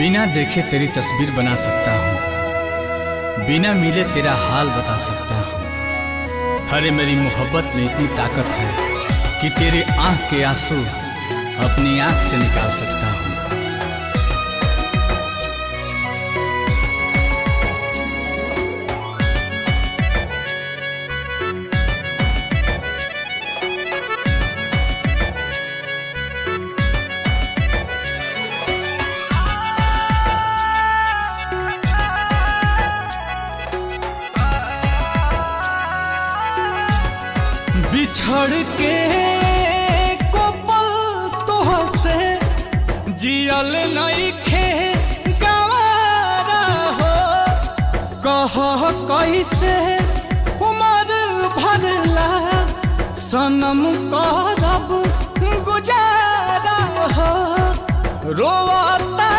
बिना देखे तेरी तस्वीर बना सकता हूँ, बिना मिले तेरा हाल बता सकता हूँ। अरे मेरी मोहब्बत में इतनी ताकत है कि तेरे आँख के आंसू अपनी आँख से निकाल सकता हूँ। बिछड़ के को पल तोहसे जियल नइखे गवारा हो। कह कैसे उमर भरला सनम करब गुजारा हो। रोता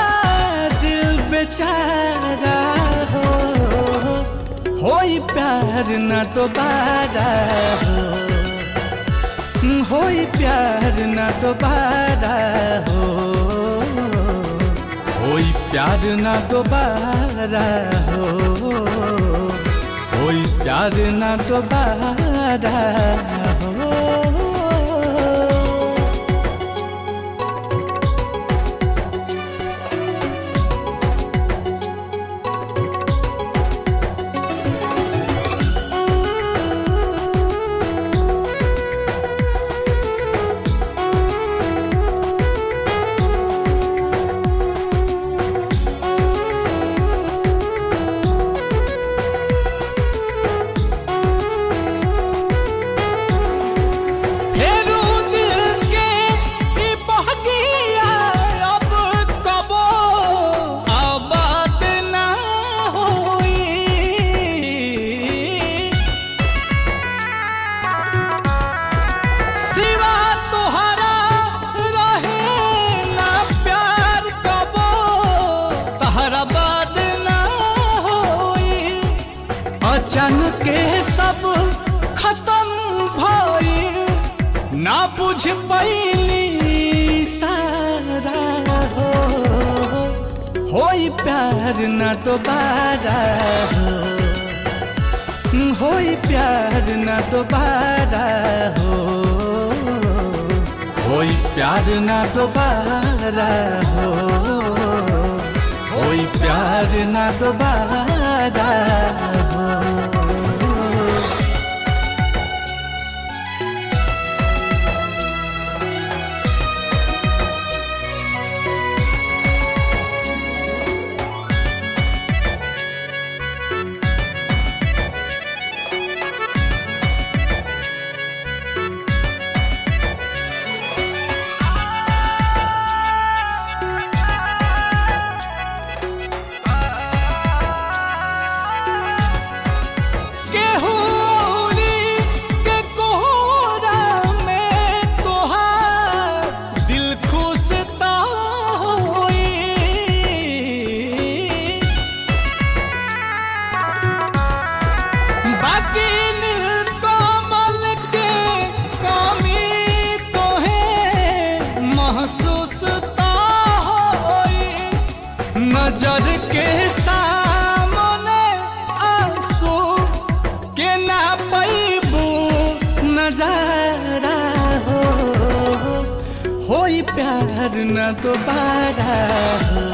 दिल बेचारा हो, होई प्यार न दोबारा हो, होई प्यार न दोबारा हो, होई प्यार न दोबारा हो, होई प्यार न दोबारा हो। अचानक के सब खत्म भइल, ना बुझ पैनी सारा हो। होई प्यार न दोबारा हो, होई प्यार न दोबारा हो, होई प्यार न दोबारा हो, होई प्यार न दोबारा हो। नजर के सामने आंसू के ना पैबू नजारा हो। होई प्यार न दोबारा हो,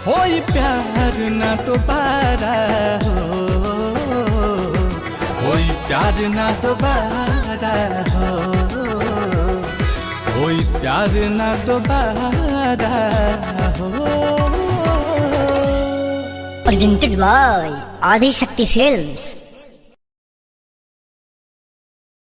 होई प्यार न दोबारा हो, होई प्यार न दोबारा हो, होई प्यार न दोबारा हो। Presented by Adi Shakti Films।